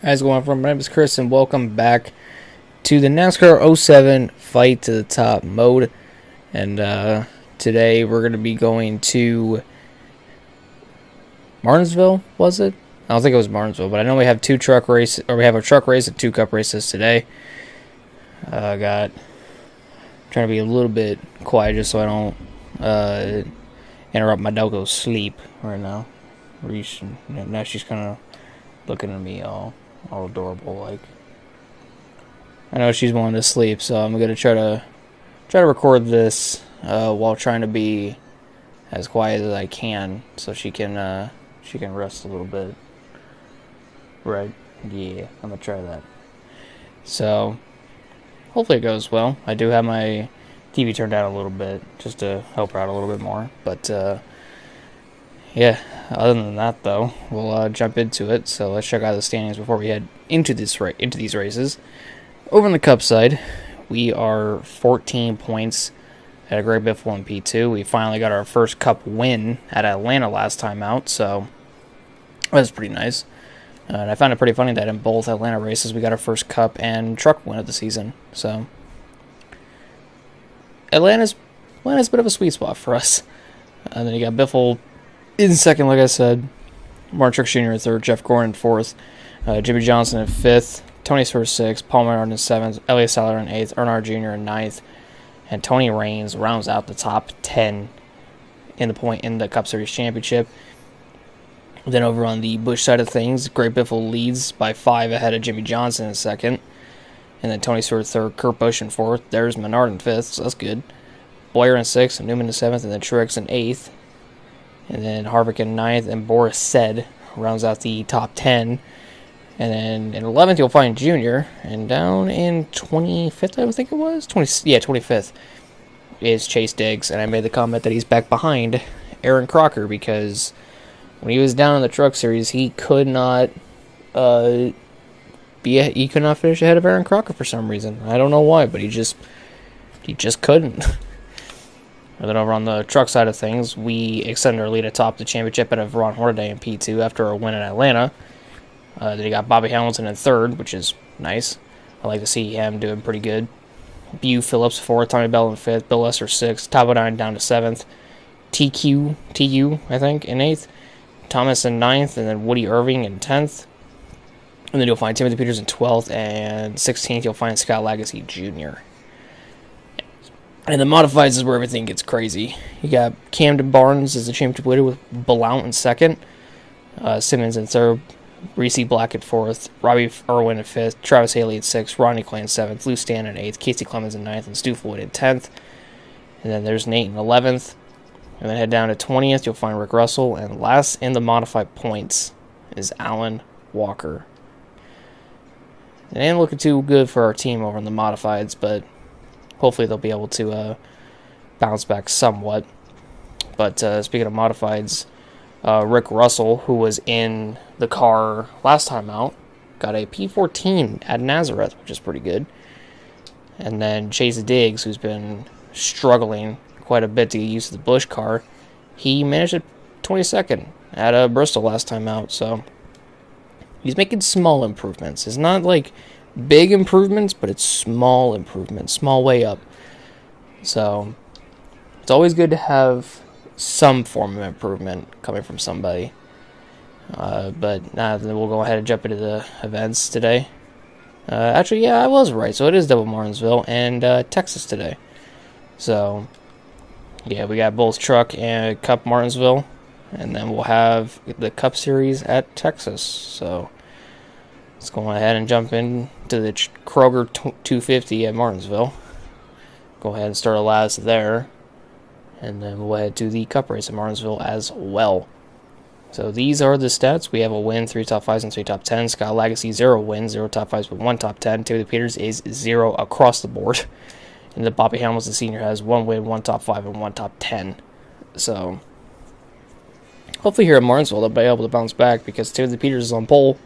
How's it going, my name is Chris, and welcome back to the NASCAR '07 Fight to the Top mode. And today we're going to be going to Martinsville, was it? I don't think it was Martinsville, but I know we have we have a truck race and 2 cup races today. Trying to be a little bit quiet just so I don't interrupt my doggo's sleep right now. Now she's kind of looking at me all adorable, like. I know she's wanting to sleep, so I'm gonna try to record this while trying to be as quiet as I can, so she can rest a little bit. Right? Yeah, I'm gonna try that. So hopefully it goes well. I do have my TV turned down a little bit just to help her out a little bit more, but yeah, other than that, though, we'll jump into it. So let's check out the standings before we head into these races. Over on the Cup side, we are 14 points at a Great Biffle in P2. We finally got our first Cup win at Atlanta last time out, so that was pretty nice. And I found it pretty funny that in both Atlanta races we got our first Cup and truck win of the season. So Atlanta's a bit of a sweet spot for us. And then you got Biffle in second, like I said. Martin Truex Jr. in third, Jeff Gordon in fourth, Jimmy Johnson in fifth, Tony Stewart sixth, Paul Menard in seventh, Elliott Sadler in eighth, Earnhardt Jr. in ninth, and Tony Raines rounds out the top 10 in the Cup Series championship. Then over on the Busch side of things, Great Biffle leads by 5 ahead of Jimmy Johnson in second, and then Tony Stewart third, Kurt Busch in fourth. There's Menard in fifth, so that's good. Boyer in sixth, and Newman in seventh, and then Truex in eighth. And then Harvick in 9th, and Boris Said rounds out the top 10. And then in 11th, you'll find Junior. And down in 25th, I think it was? 25th is Chase Diggs. And I made the comment that he's back behind Aaron Crocker because when he was down in the Truck Series, he could not finish ahead of Aaron Crocker for some reason. I don't know why, but he just couldn't. And then over on the truck side of things, we extended our lead atop the championship out of Ron Hornaday in P2 after a win in Atlanta. Then you got Bobby Hamilton in third, which is nice. I like to see him doing pretty good. Bu Phillips fourth, Tommy Bell in fifth, Bill Lesser sixth, Tabo 9 down to seventh, TU, I think, in eighth, Thomas in ninth, and then Woody Irving in 10th. And then you'll find Timothy Peters in 12th, and 16th you'll find Scott Legacy Jr. And the modifieds is where everything gets crazy. You got Camden Barnes as the championship leader with Blount in second, Simmons in third, Reese Black at fourth, Robbie Irwin in fifth, Travis Haley at sixth, Ronnie Clay in seventh, Lou Stan in eighth, Casey Clemens in ninth, and Stu Floyd in 10th. And then there's Nate in 11th. And then head down to 20th, you'll find Rick Russell. And last in the modified points is Alan Walker. It ain't looking too good for our team over in the modifieds, but hopefully they'll be able to bounce back somewhat. But speaking of modifieds, Rick Russell, who was in the car last time out, got a P14 at Nazareth, which is pretty good. And then Chase Diggs, who's been struggling quite a bit to get used to the Busch car, he managed a 22nd at Bristol last time out. So he's making small improvements. It's not like big improvements, but it's small improvements, small way up. So it's always good to have some form of improvement coming from somebody. But now we'll go ahead and jump into the events today. Actually, yeah, I was right. So it is Double Martinsville and Texas today. So yeah, we got both Truck and Cup Martinsville, and then we'll have the Cup Series at Texas. So let's go ahead and jump into the Kroger 250 at Martinsville. Go ahead and start our last there. And then we'll head to the Cup race at Martinsville as well. So these are the stats. We have a win, 3 top 5s, and 3 top 10s. Scott Legacy, 0 wins, 0 top 5s, but 1 top 10. Timothy Peters is 0 across the board. And then Bobby Hamilton Sr. has 1 win, 1 top 5, and 1 top 10. So hopefully here at Martinsville they'll be able to bounce back because Timothy Peters is on pole.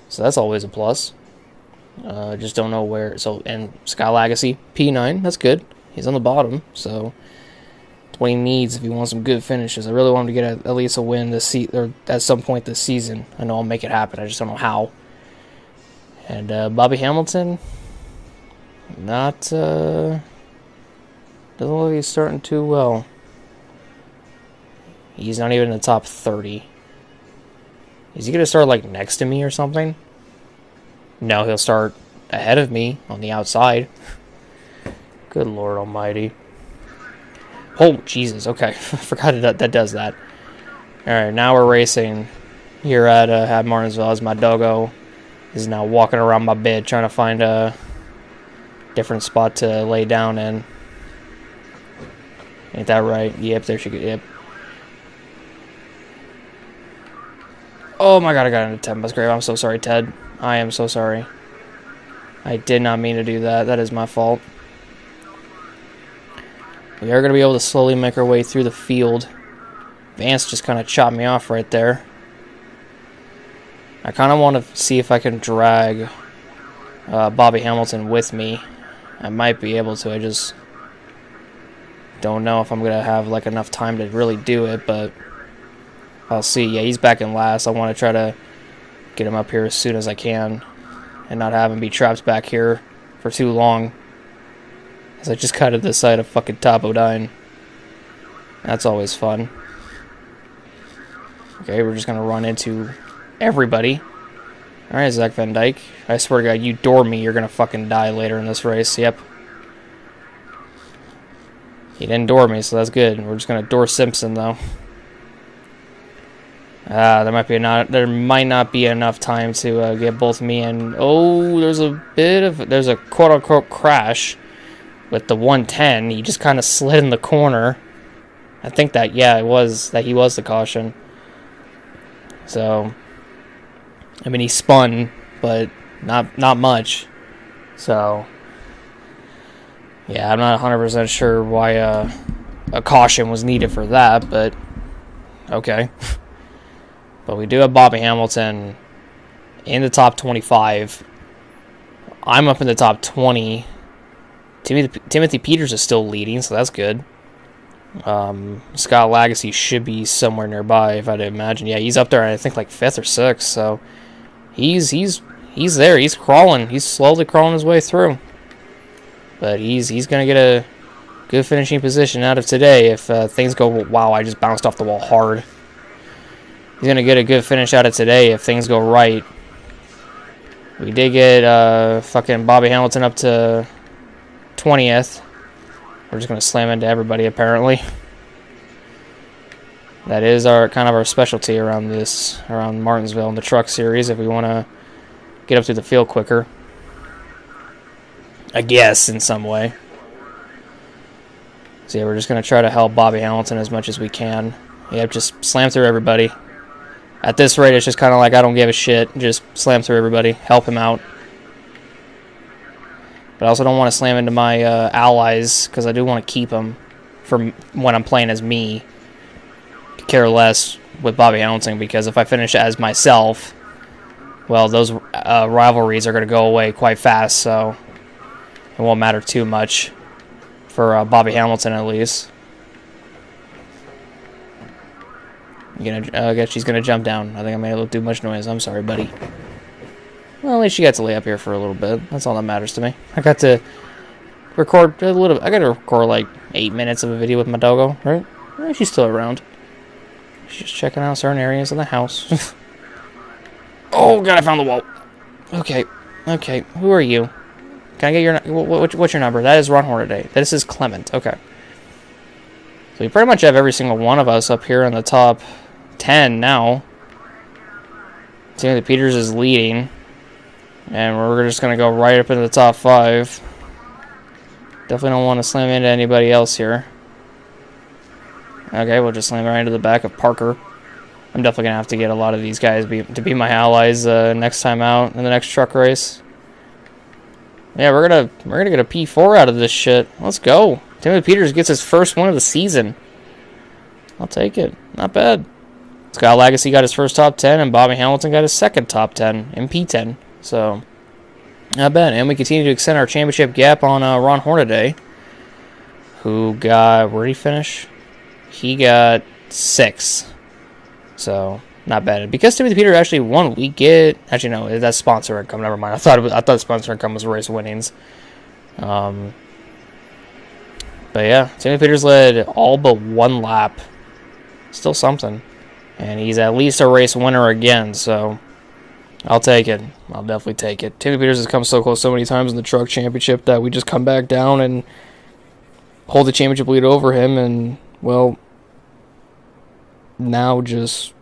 So that's always a plus. Just don't know where. So, and Scott Legacy, P9, that's good. He's on the bottom, so It's what he needs if he wants some good finishes. I really want him to get at least a win or at some point this season. I know I'll make it happen. I just don't know how. And Bobby Hamilton, doesn't look like he's starting too well. He's not even in the top 30. Is he going to start, like, next to me or something? No, he'll start ahead of me on the outside. Good Lord almighty. Oh, Jesus, okay. I forgot that does that. Alright, now we're racing here at Martinsville as my doggo is now walking around my bed trying to find a different spot to lay down in. Ain't that right? Yep, there she goes. Yep. Oh my god, I got into Ted Musgrave. I'm so sorry, Ted. I am so sorry. I did not mean to do that. That is my fault. We are going to be able to slowly make our way through the field. Vance just kind of chopped me off right there. I kind of want to see if I can drag Bobby Hamilton with me. I might be able to. I just don't know if I'm going to have like enough time to really do it, but I'll see. Yeah, he's back in last. I want to try to get him up here as soon as I can and not have him be trapped back here for too long. As I just cut at the side of fucking Topodine. That's always fun. Okay, we're just going to run into everybody. Alright, Zach Van Dyke. I swear to God, you door me, you're going to fucking die later in this race. Yep. He didn't door me, so that's good. We're just going to door Simpson, though. There might not be enough time to get both me and... Oh, there's a quote-unquote crash with the 110. He just kind of slid in the corner. I think that, yeah, he was the caution. So, I mean, he spun, but not much. So, yeah, I'm not 100% sure why a caution was needed for that, but okay. But we do have Bobby Hamilton in the top 25. I'm up in the top 20. Timothy Peters is still leading, so that's good. Scott Lagasse should be somewhere nearby, if I'd imagine. Yeah, he's up there, I think, like 5th or 6th, so he's there. He's crawling. He's slowly crawling his way through. But he's going to get a good finishing position out of today if things go... Wow, I just bounced off the wall hard. He's going to get a good finish out of today if things go right. We did get fucking Bobby Hamilton up to 20th. We're just going to slam into everybody, apparently. That is kind of our specialty around Martinsville in the truck series, if we want to get up to the field quicker. I guess, in some way. So yeah, we're just going to try to help Bobby Hamilton as much as we can. Yep, just slam through everybody. At this rate, it's just kind of like, I don't give a shit. Just slam through everybody. Help him out. But I also don't want to slam into my allies, because I do want to keep them from when I'm playing as me. Care less with Bobby Hamilton, because if I finish as myself, well, those rivalries are going to go away quite fast, so it won't matter too much for Bobby Hamilton, at least. I guess she's going to jump down. I think I made it do much noise. I'm sorry, buddy. Well, at least she got to lay up here for a little bit. That's all that matters to me. I got to record a little... I got to record like 8 minutes of a video with my doggo, right? She's still around. She's just checking out certain areas of the house. Oh, God, I found the wall. Okay. Who are you? Can I get your... What's your number? That is Ron Hornaday. This is Clement. Okay. So we pretty much have every single one of us up here in the top 10 now. Timothy Peters is leading. And we're just going to go right up into the top 5. Definitely don't want to slam into anybody else here. Okay, we'll just slam right into the back of Parker. I'm definitely going to have to get a lot of these guys to be my allies next time out in the next truck race. Yeah, we're gonna get a P4 out of this shit. Let's go. Timothy Peters gets his first win of the season. I'll take it. Not bad. Scott Lagasse got his first top 10, and Bobby Hamilton got his second top 10 in P10. So, not bad. And we continue to extend our championship gap on Ron Hornaday, who got... Where did he finish? He got 6th. So, not bad. Because Timothy Peters actually won, we get... Actually, no, that's sponsor income. Never mind. I thought sponsor income was race winnings. But yeah, Timothy Peters led all but one lap. Still something. And he's at least a race winner again, so... I'll take it. I'll definitely take it. Timothy Peters has come so close so many times in the truck championship that we just come back down and hold the championship lead over him, and, well, now just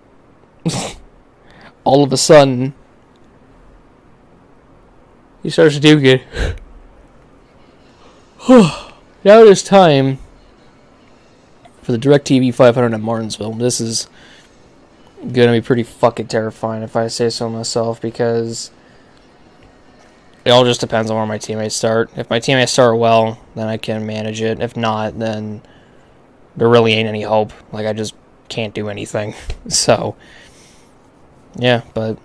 all of a sudden he starts to do good. Now it is time for the DirecTV 500 at Martinsville. This is gonna be pretty fucking terrifying if I say so myself, because it all just depends on where my teammates start. If my teammates start well, then I can manage it. If not, then there really ain't any hope. Like, I just can't do anything. So, yeah, but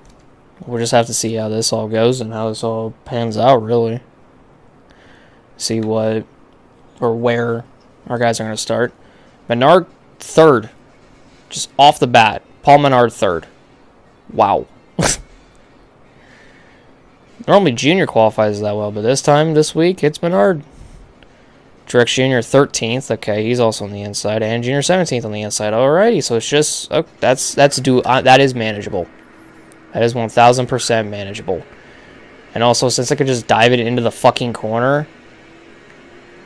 we'll just have to see how this all goes and how this all pans out, really. See what or where our guys are going to start. Menard third, just off the bat. Paul Menard third. Wow. Normally Junior qualifies that well, but this week, it's Menard. Truex Jr. 13th. Okay, he's also on the inside, and Junior 17th on the inside. Alrighty, so it's just that is manageable. That is 1000% manageable. And also, since I could just dive it into the fucking corner,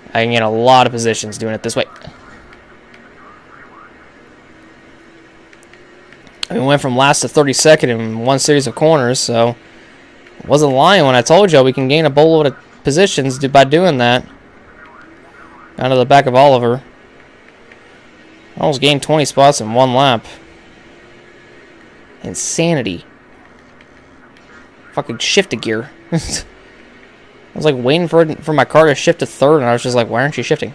I can get a lot of positions doing it this way. I mean, we went from last to 32nd in one series of corners, so I wasn't lying when I told you we can gain a boatload of positions by doing that. Out of the back of Oliver. I almost gained 20 spots in one lap. Insanity. Fucking shift a gear. I was like waiting for my car to shift to third, and I was just like, why aren't you shifting?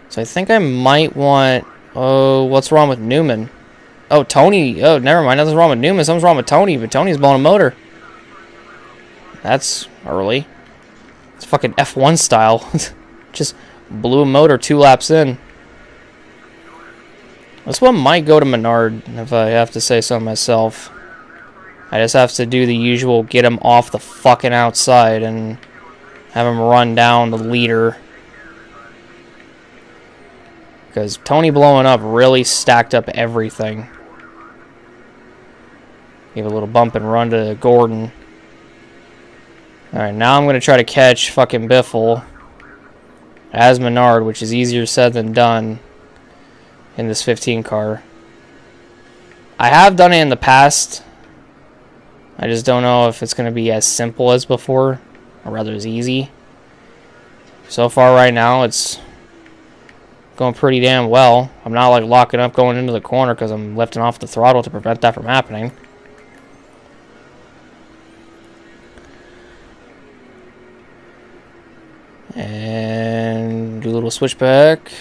So I think I might want... Oh, what's wrong with Newman? Oh, Tony. Oh, never mind. Nothing's wrong with Newman. Something's wrong with Tony, but Tony's blowing a motor. That's early. It's fucking F1 style. Just blew a motor 2 laps in. This one might go to Menard, if I have to say so myself. I just have to do the usual, get him off the fucking outside and have him run down the leader. Because Tony blowing up really stacked up everything. Give a little bump and run to Gordon. Alright, now I'm going to try to catch fucking Biffle as Menard, which is easier said than done in this 15 car. I have done it in the past. I just don't know if it's going to be as simple as before, or rather as easy. So far right now, it's going pretty damn well. I'm not like locking up going into the corner because I'm lifting off the throttle to prevent that from happening. And do a little switchback.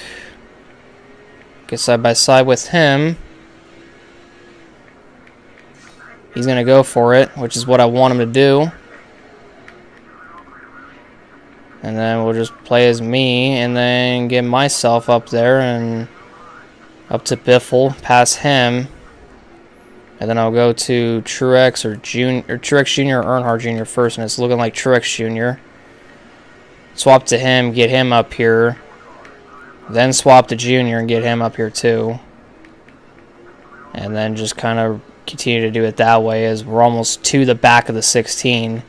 Get side by side with him. He's going to go for it, which is what I want him to do. And then we'll just play as me and then get myself up there and up to Biffle, pass him. And then I'll go to Truex or Truex Jr. or Earnhardt Jr. first, and it's looking like Truex Jr. Swap to him, get him up here. Then swap to Junior and get him up here too. And then just kind of continue to do it that way as we're almost to the back of the 16.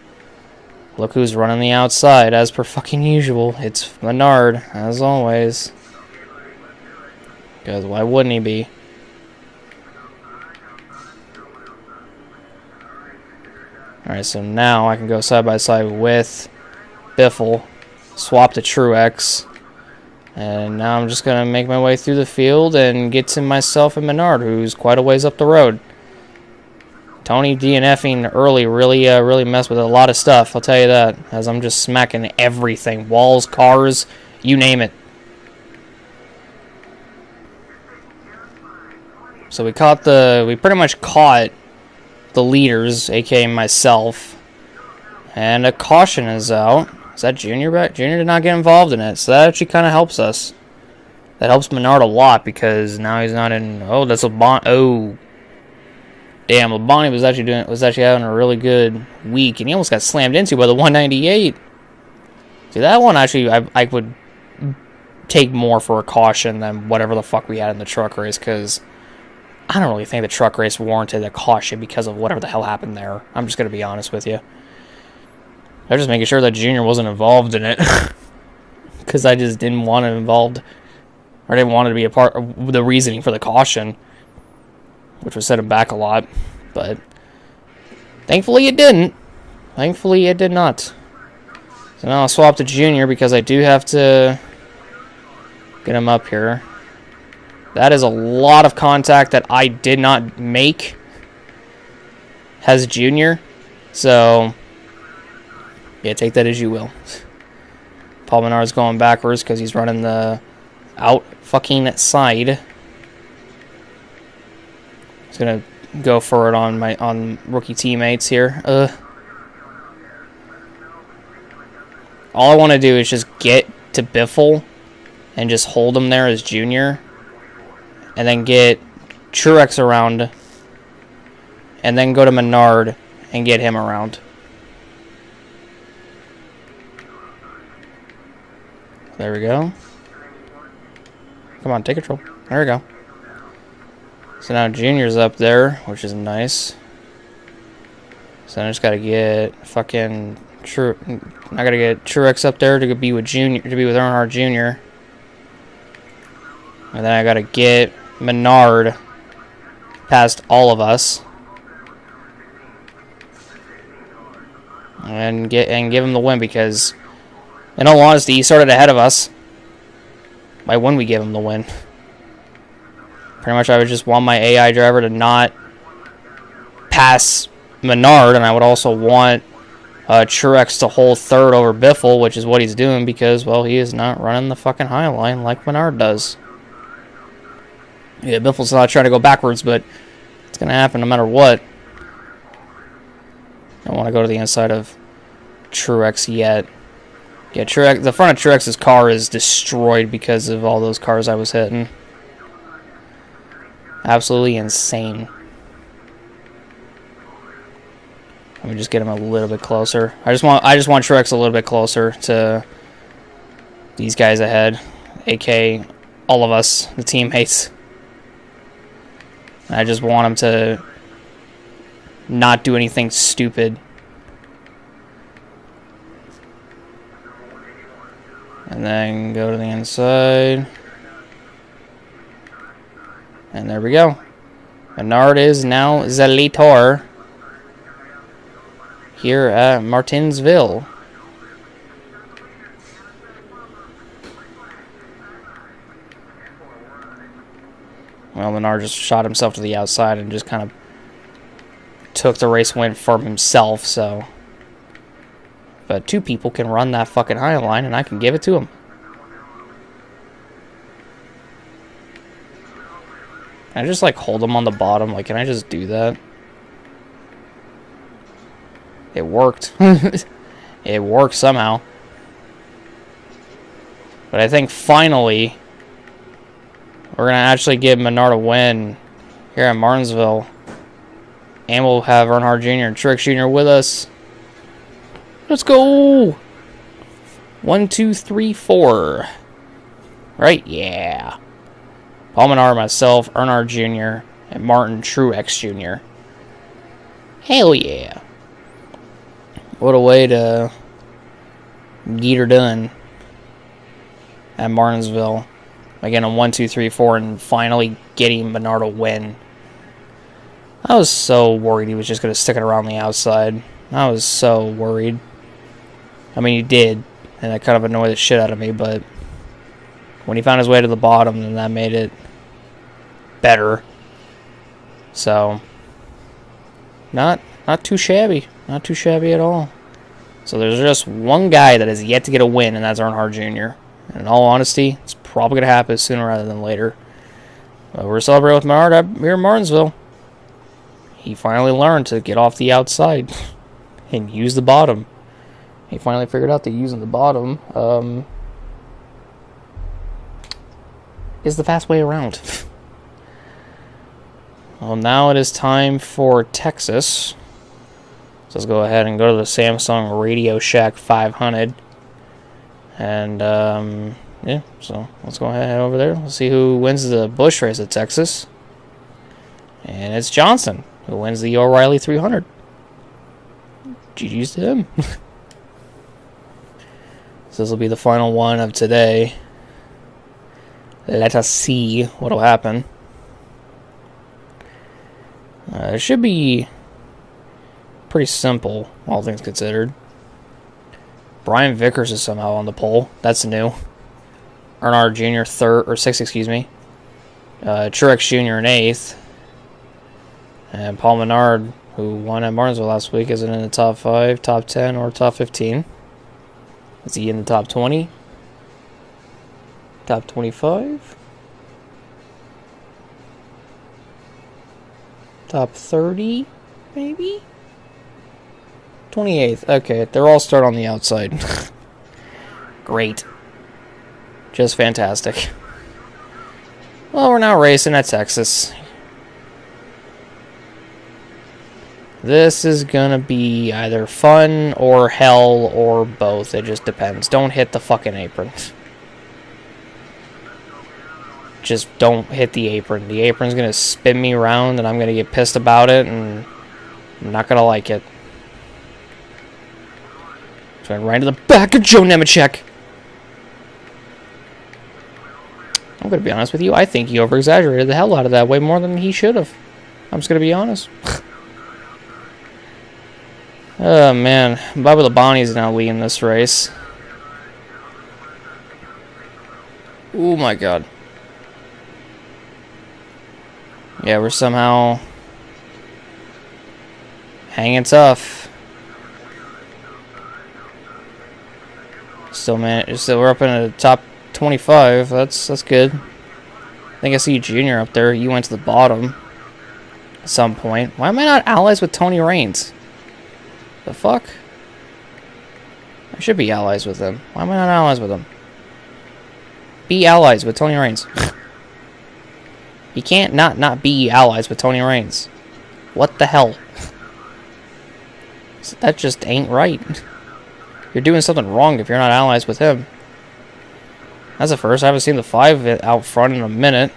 Look who's running the outside, as per fucking usual. It's Menard, as always. Because why wouldn't he be? Alright, so now I can go side by side with Biffle. Swap to Truex. And now I'm just going to make my way through the field and get to myself and Menard, who's quite a ways up the road. Tony DNFing early really messed with a lot of stuff, I'll tell you that, as I'm just smacking everything. Walls, cars, you name it. So we pretty much caught the leaders, aka myself. And a caution is out. Is that Junior back? Junior did not get involved in it, so that actually kind of helps us. That helps Menard a lot because now he's not in. Oh, that's LeBon. Oh, damn! Labonte was actually having a really good week, and he almost got slammed into by the 198. See, that one actually, I would take more for a caution than whatever the fuck we had in the truck race, because I don't really think the truck race warranted a caution because of whatever the hell happened there. I'm just gonna be honest with you. I was just making sure that Junior wasn't involved in it, because I just didn't want it involved. Or didn't want it to be a part of the reasoning for the caution, which would set him back a lot. But thankfully it didn't. Thankfully it did not. So now I'll swap to Junior because I do have to get him up here. That is a lot of contact that I did not make as Junior. So yeah, take that as you will. Paul Menard's going backwards because he's running the out fucking side. He's gonna go for it on rookie teammates here. All I want to do is just get to Biffle and just hold him there as Junior, and then get Truex around, and then go to Menard and get him around. There we go. Come on, take control. There we go. So now Junior's up there, which is nice. So I just gotta get fucking I gotta get Truex up there to be with Earnhardt Jr. And then I gotta get Menard past all of us. And give him the win, because in all honesty, he started ahead of us. By when we gave him the win. Pretty much I would just want my AI driver to not pass Menard, and I would also want Truex to hold third over Biffle, which is what he's doing because, well, he is not running the fucking high line like Menard does. Yeah, Biffle's not trying to go backwards, but it's going to happen no matter what. I don't want to go to the inside of Truex yet. Yeah, the front of Truex's car is destroyed because of all those cars I was hitting. Absolutely insane. Let me just get him a little bit closer. I just want Truex a little bit closer to these guys ahead, aka all of us, the teammates. I just want him to not do anything stupid. And then go to the inside. And there we go. Menard is now the leader here at Martinsville. Well, Menard just shot himself to the outside and just kind of took the race win from himself, so... But two people can run that fucking high line, and I can give it to him. Can I just, like, hold him on the bottom? Like, can I just do that? It worked. It worked somehow. But I think finally we're going to actually give Menard a win here at Martinsville. And we'll have Earnhardt Jr. and Truex Jr. with us. Let's go! 1, 2, 3, 4. Right? Yeah. Paul Menard, myself, Earnhardt Jr., and Martin Truex Jr. Hell yeah. What a way to get her done at Martinsville. Again, on 1, 2, 3, 4, and finally getting Menard a win. I was so worried he was just going to stick it around the outside. I was so worried. I mean, he did, and that kind of annoyed the shit out of me, but when he found his way to the bottom, then that made it better. So, not too shabby. Not too shabby at all. So there's just one guy that has yet to get a win, and that's Earnhardt Jr. And in all honesty, it's probably going to happen sooner rather than later. But we're celebrating with Menard here in Martinsville. He finally learned to get off the outside and use the bottom. He finally figured out that using the bottom is the fast way around. Well, now it is time for Texas. So let's go ahead and go to the Samsung Radio Shack 500. And, yeah, so let's go ahead and head over there. Let's see who wins the Busch race at Texas. And it's Johnson, who wins the O'Reilly 300. GG's to him. So this will be the final one of today. Let us see what will happen. It should be pretty simple, all things considered. Brian Vickers is somehow on the pole. That's new. Earnhardt Jr. third or sixth, excuse me. Truex Jr. in eighth. And Paul Menard, who won at Martinsville last week, isn't in the top 5, top 10, or top 15. Is he in the top 20? Top 25? Top 30, maybe? 28th. Okay, they're all start on the outside. Great. Just fantastic. Well, we're now racing at Texas. This is gonna be either fun or hell or both. It just depends. Don't hit the fucking apron. Just don't hit the apron. The apron's gonna spin me around and I'm gonna get pissed about it and I'm not gonna like it. So I went right into the back of Joe Nemechek. I'm gonna be honest with you. I think he over-exaggerated the hell out of that way more than he should have. I'm just gonna be honest. Oh man, Bubba Labonte's now leading this race. Oh my god. Yeah, we're somehow hanging tough. Still, man, we're up in the top 25. That's good. I think I see Junior up there. You went to the bottom at some point. Why am I not allies with Tony Raines? The fuck? I should be allies with him. Why am I not allies with him? Be allies with Tony Raines. You can't not be allies with Tony Raines. What the hell? That just ain't right. You're doing something wrong if you're not allies with him. That's the first. I haven't seen the 5 out front in a minute.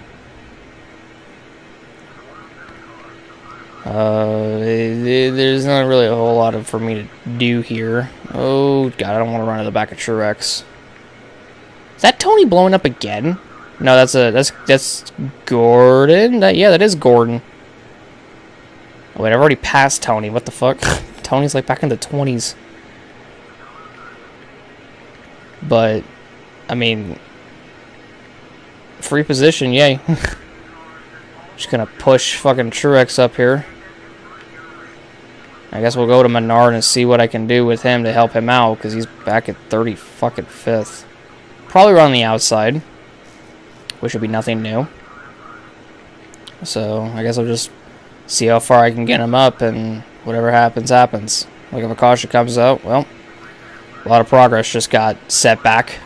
There's not really a whole lot for me to do here. Oh god, I don't want to run to the back of Truex. Is that Tony blowing up again? No, that's Gordon. Yeah, that is Gordon. Oh, wait, I've already passed Tony. What the fuck? Tony's like back in the 20s. But I mean, free position, yay. Just gonna push fucking Truex up here. I guess we'll go to Menard and see what I can do with him to help him out, because he's back at 35th. Probably around the outside, which would be nothing new. So I guess I'll just see how far I can get him up, and whatever happens, happens. Like if a caution comes out, well, a lot of progress just got set back.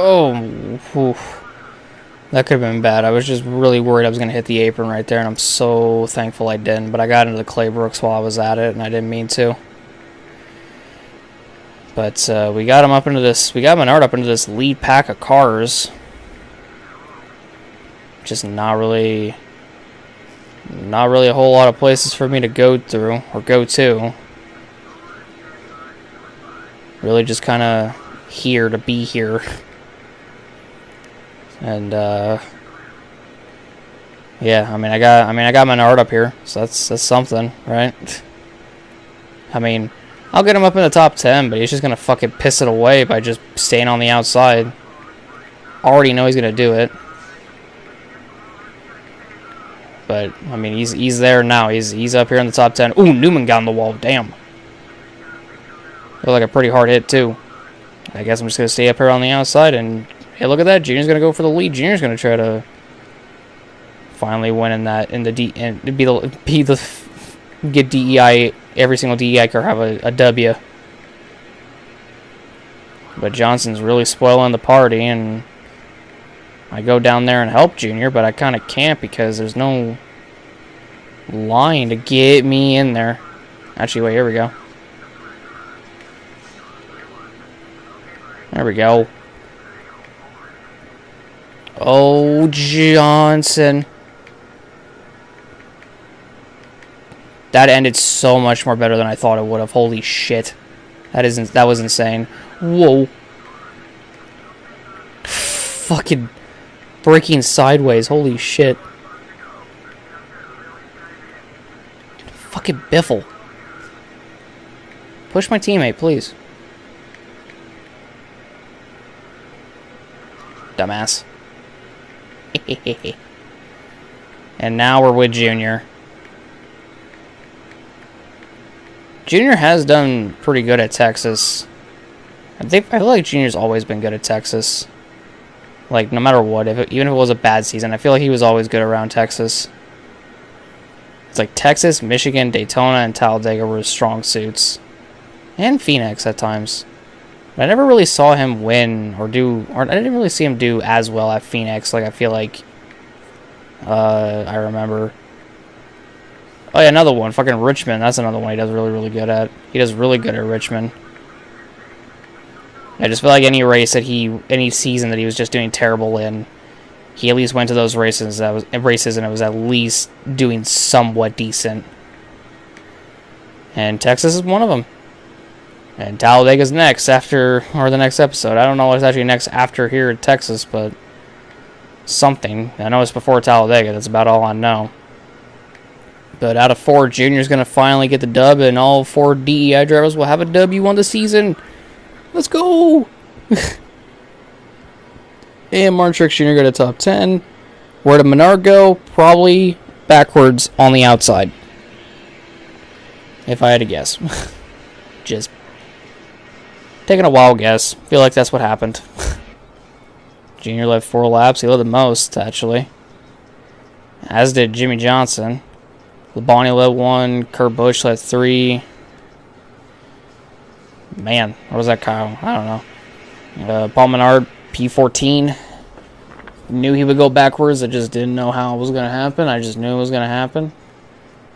Oh, oof. That could have been bad. I was just really worried I was going to hit the apron right there, and I'm so thankful I didn't. But I got into the Claybrooks while I was at it, and I didn't mean to. But we got him up into this. We got Menard up into this lead pack of cars. Just not really a whole lot of places for me to go through or go to. Really, just kind of here to be here. And yeah, I mean I got Menard up here, so that's something, right? I mean, I'll get him up in the top 10, but he's just gonna fucking piss it away by just staying on the outside. Already know he's gonna do it. But I mean, he's there now. He's up here in the top 10. Ooh, Newman got on the wall. Damn. Looked like a pretty hard hit too. I guess I'm just going to stay up here on the outside, and hey, look at that. Junior's going to go for the lead. Junior's going to try to finally win in the and get DEI, every single DEI car have a W. But Johnson's really spoiling the party, and I go down there and help Junior, but I kind of can't because there's no line to get me in there. Actually, wait, here we go. There we go. Oh, Johnson. That ended so much more better than I thought it would have. Holy shit. That was insane. Whoa. Fucking braking sideways. Holy shit. Fucking biffle. Push my teammate, please. Dumbass. And now we're with Junior. Junior has done pretty good at Texas. I feel like Junior's always been good at Texas. Like, no matter what, even if it was a bad season, I feel like he was always good around Texas. It's like Texas, Michigan, Daytona, and Talladega were his strong suits. And Phoenix at times. But I never really saw him win or I didn't really see him do as well at Phoenix. Like, I feel like, I remember. Oh yeah, another one. Fucking Richmond. That's another one he does really, really good at. He does really good at Richmond. I just feel like any season that he was just doing terrible in, he at least went to those races and it was at least doing somewhat decent. And Texas is one of them. And Talladega's next the next episode. I don't know what's actually next after here in Texas, but something. I know it's before Talladega. That's about all I know. But out of 4, Junior's going to finally get the dub, and all 4 DEI drivers will have a W on the season. Let's go! And Martin Truex Jr. got a top 10. Where did Menard go? Probably backwards on the outside. If I had to guess. Just taking a wild guess. Feel like that's what happened. Junior led 4 laps. He led the most, actually. As did Jimmy Johnson. Labonte led 1. Kurt Busch led 3. Man, what was that, Kyle? I don't know. Paul Menard, P14. Knew he would go backwards. I just didn't know how it was going to happen. I just knew it was going to happen.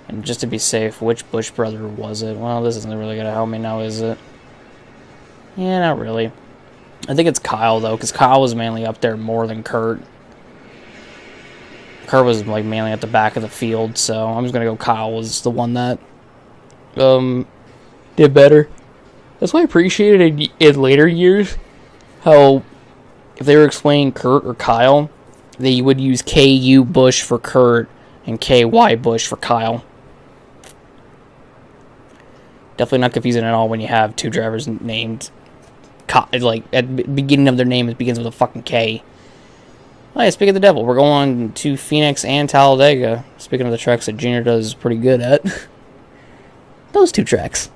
And just to be safe, which Busch brother was it? Well, this isn't really going to help me now, is it? Yeah, not really. I think it's Kyle, though, because Kyle was mainly up there more than Kurt. Kurt was like mainly at the back of the field, so I'm just going to go Kyle was the one that did better. That's why I appreciated in later years how if they were explaining Kurt or Kyle, they would use KU Busch for Kurt and KY Busch for Kyle. Definitely not confusing at all when you have 2 drivers named like at the beginning of their name it begins with a fucking K. Oh yeah, speaking of the devil, we're going to Phoenix and Talladega. Speaking of the tracks that Junior does pretty good at. Those 2 tracks.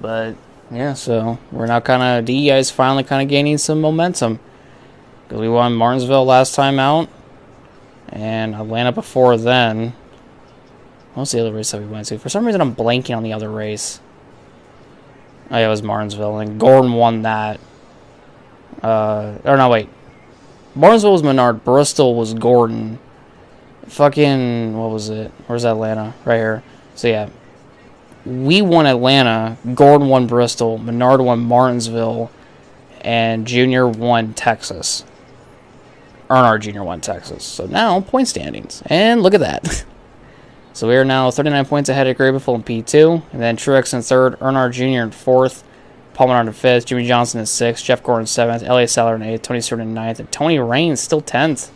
But, yeah, so we're now kind of, DEI is finally kind of gaining some momentum. Because we won Martinsville last time out. And Atlanta before then. What was the other race that we went to? For some reason, I'm blanking on the other race. Oh, yeah, it was Martinsville. And Gordon won that. Or no, wait. Martinsville was Menard. Bristol was Gordon. Fucking, what was it? Where's Atlanta? Right here. So, yeah. We won Atlanta. Gordon won Bristol. Menard won Martinsville. And Junior won Texas. Earnhardt Jr. won Texas. So now, point standings. And look at that. So we are now 39 points ahead of Grable in P2. And then Truex in 3rd. Earnhardt Jr. in 4th. Paul Menard in 5th. Jimmy Johnson in 6th. Jeff Gordon in 7th. Elliott Sadler in 8th. Tony Stewart in 9th. And Tony Raines still 10th.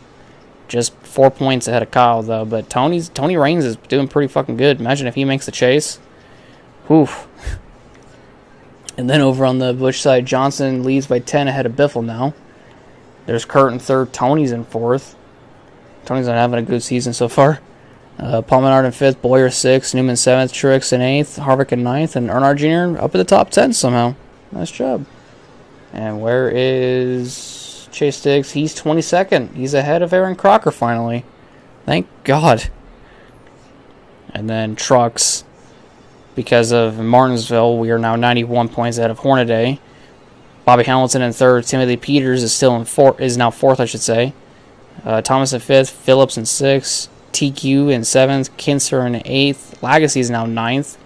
Just 4 points ahead of Kyle, though. But Tony Raines is doing pretty fucking good. Imagine if he makes the chase. Oof. And then over on the Busch side, Johnson leads by 10 ahead of Biffle now. There's Kurt in 3rd. Tony's in 4th. Tony's not having a good season so far. Paul Menard in 5th. Boyer 6th. Newman 7th. Truex in 8th. Harvick in 9th. And Earnhardt Jr. up at the top 10 somehow. Nice job. And where is Chase Diggs? He's 22nd. He's ahead of Aaron Crocker finally. Thank God. And then trucks. Because of Martinsville, we are now 91 points ahead of Hornaday. Bobby Hamilton in third. Timothy Peters is still in fourth. Is now fourth, I should say. Thomas in fifth. Phillips in sixth. TQ in seventh. Kinser in eighth. Lagacy is now ninth.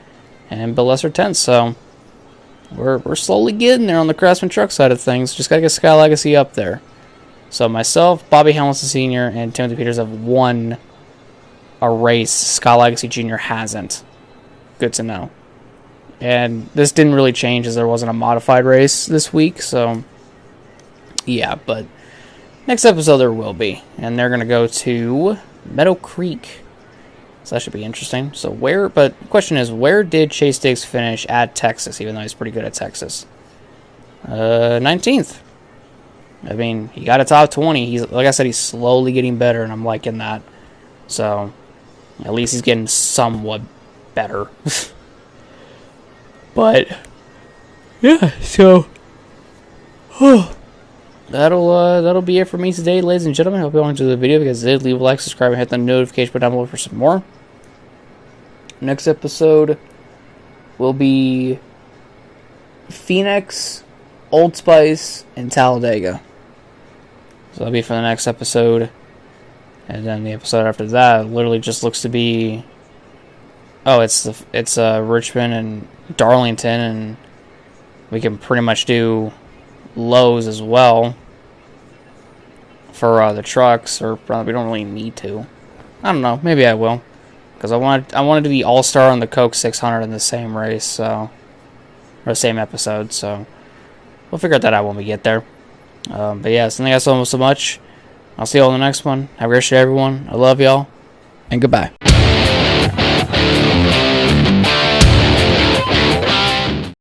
And Bill Lesser 10th. So we're slowly getting there on the Craftsman truck side of things. Just got to get Sky Legacy up there. So myself, Bobby Hamilton Sr., and Timothy Peters have won a race. Sky Legacy Jr. hasn't. Good to know. And this didn't really change as there wasn't a modified race this week. So yeah, but next episode there will be. And they're going to go to Meadow Creek. So that should be interesting. So but the question is, where did Chase Diggs finish at Texas, even though he's pretty good at Texas? 19th. I mean, he got a top 20. He's, like I said, he's slowly getting better, and I'm liking that. So at least he's getting somewhat better. But yeah, so that'll be it for me today, ladies and gentlemen. I hope you all enjoyed the video. If you guys did, leave a like, subscribe, and hit the notification button down below for some more. Next episode will be Phoenix, Old Spice, and Talladega. So that'll be for the next episode. And then the episode after that literally just looks to be, it's Richmond and Darlington, and we can pretty much do Lowe's as well for the trucks, or probably we don't really need to. I don't know, maybe I will, because I wanted to be All-Star on the Coke 600 in the same race, so, or the same episode, so we'll figure that out when we get there. But yeah, so thank you guys so much. I'll see you all in the next one. Have a great day, everyone. I love y'all, and goodbye.